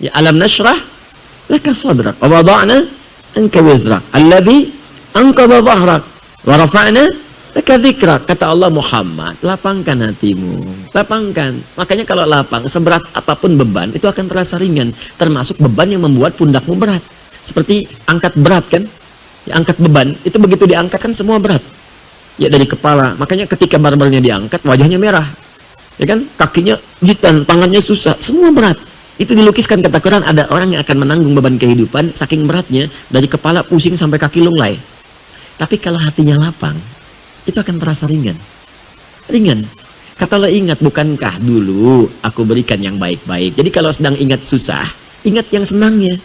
Ya, alam nashrah laka sadrak wa wada'na anka wizrak alladhi anqadha dhahrak wa rafa'na laka dzikrak. Kata Allah, Muhammad, lapangkan hatimu, lapangkan. Makanya kalau lapang, seberat apapun beban itu akan terasa ringan, termasuk beban yang membuat pundakmu berat. Seperti angkat berat kan? Ya, angkat beban itu begitu diangkat kan semua berat. Ya, dari kepala. Makanya ketika barbelnya diangkat, wajahnya merah. Ya kan? Kakinya jitan, tangannya susah, semua berat. Itu dilukiskan kata Quran, ada orang yang akan menanggung beban kehidupan saking beratnya, dari kepala pusing sampai kaki lunglai. Tapi kalau hatinya lapang, itu akan terasa ringan. Ringan. Kata Allah, ingat, bukankah dulu aku berikan yang baik-baik. Jadi kalau sedang ingat susah, ingat yang senangnya.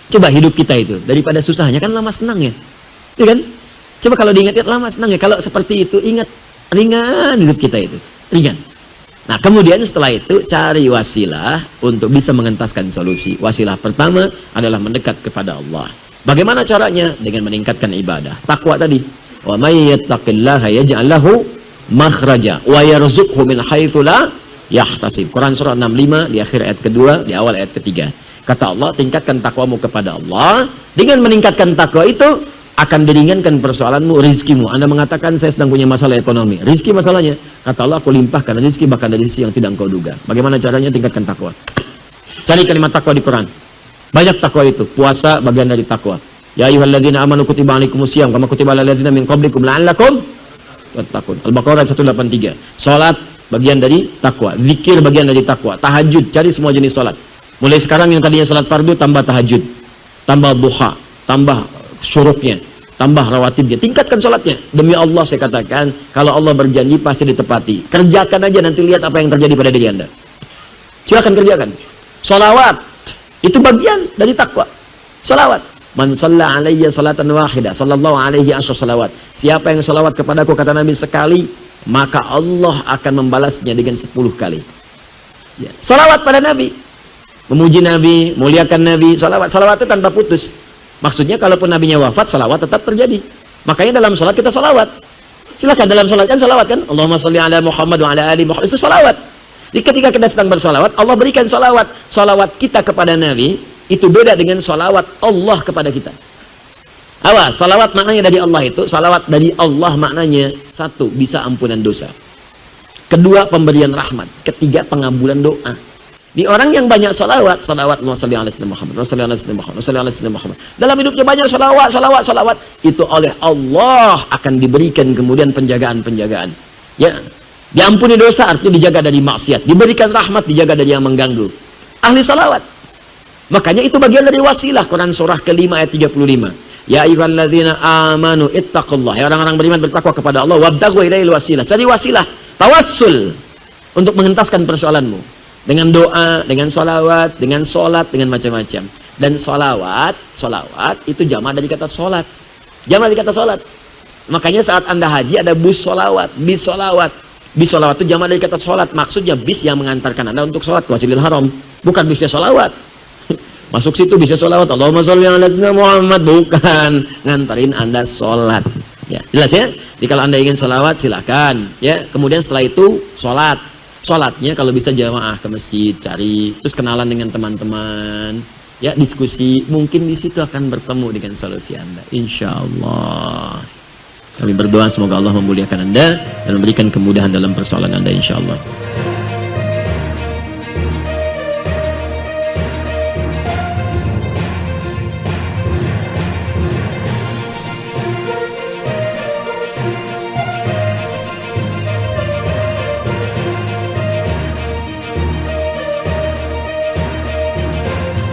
Coba hidup kita itu, daripada susahnya kan lama senangnya. Ya kan? Coba kalau diingat lama senangnya. Kalau seperti itu, ingat ringan hidup kita itu. Ringan. Nah, kemudian setelah itu cari wasilah untuk bisa mengentaskan solusi. Wasilah pertama adalah mendekat kepada Allah. Bagaimana caranya? Dengan meningkatkan ibadah. Takwa tadi. Wa may yattaqillaha yaj'al lahu makhraja wa yarzuqhu min haitsu la yahtasib. Quran surah 65 di akhir ayat kedua, di awal ayat ketiga. Kata Allah, tingkatkan takwamu kepada Allah. Dengan meningkatkan takwa itu akan diringankan persoalanmu, rizkimu. Anda mengatakan saya sedang punya masalah ekonomi, rizki masalahnya. Kata Allah, aku limpahkan rizki bahkan dari sisi yang tidak engkau duga. Bagaimana caranya? Tingkatkan takwa. Cari kalimat takwa di Quran. Banyak takwa itu. Puasa bagian dari takwa. Ya ayyuhalladzina amanu kutiba alaikumusiyam kama kutiba alal ladzina min qablikum la'allakum tattaqun. Al-Baqarah 183. Salat bagian dari takwa, zikir bagian dari takwa, tahajud, cari semua jenis salat. Mulai sekarang yang tadinya salat fardu tambah tahajud, tambah duha, tambah syuruknya, tambah rawatibnya, tingkatkan sholatnya. Demi Allah saya katakan, kalau Allah berjanji pasti ditepati. Kerjakan aja, nanti lihat apa yang terjadi pada diri Anda. Silakan kerjakan. Sholawat itu bagian dari takwa. Sholawat. Man shalla alayya salatan wahidah sallallahu alaihi asyra salawat. Siapa yang sholawat kepadaku, kata Nabi, sekali, maka Allah akan membalasnya dengan 10 kali. Ya. Sholawat pada Nabi, memuji Nabi, muliakan Nabi. Sholawat itu tanpa putus. Maksudnya kalaupun nabinya wafat, salawat tetap terjadi. Makanya dalam salat kita salawat. Silakan dalam salat kan salawat kan? Allahumma sholli ala Muhammad wa ala ali Muhammad. Itu salawat. Jadi ketika kita sedang bersalawat, Allah berikan salawat. Salawat kita kepada Nabi itu beda dengan salawat Allah kepada kita. Awas, salawat maknanya dari Allah itu, salawat dari Allah maknanya satu, bisa ampunan dosa. Kedua, pemberian rahmat. Ketiga, pengabulan doa. Di orang yang banyak salawat, salawat Muhammad, Muhammad. Dalam hidupnya banyak salawat, itu oleh Allah akan diberikan kemudian penjagaan. Ya, diampuni dosa artinya dijaga dari maksiat, diberikan rahmat, dijaga dari yang mengganggu. Ahli salawat. Makanya itu bagian dari wasilah. Quran surah ke-5 ayat 35. Ya ayyuhalladzina amanu ittaqullah. Ya orang-orang beriman bertakwa kepada Allah, wabtaghu ilaihil wasilah. Cari wasilah, tawassul untuk mengentaskan persoalanmu. Dengan doa, dengan sholawat, dengan sholat, dengan macam-macam. Dan sholawat itu jamaah dari kata sholat. Jamaah dari kata sholat. Makanya saat Anda haji ada bus sholawat, bis sholawat. Bis sholawat itu jamaah dari kata sholat. Maksudnya bis yang mengantarkan Anda untuk sholat ke Masjidil Haram. Bukan bisnya sholawat. Masuk situ bisnya sholawat. Allahumma sholli ala sayyidina Muhammad. Bukan. Ngantarin Anda sholat. Ya, jelas ya? Jadi kalau Anda ingin sholawat silakan. Ya, kemudian setelah itu sholat. Sholatnya kalau bisa jamaah ke masjid, cari, terus kenalan dengan teman-teman, ya diskusi, mungkin di situ akan bertemu dengan solusi Anda, insya Allah. Kami berdoa semoga Allah memuliakan Anda dan memberikan kemudahan dalam persoalan Anda, insya Allah.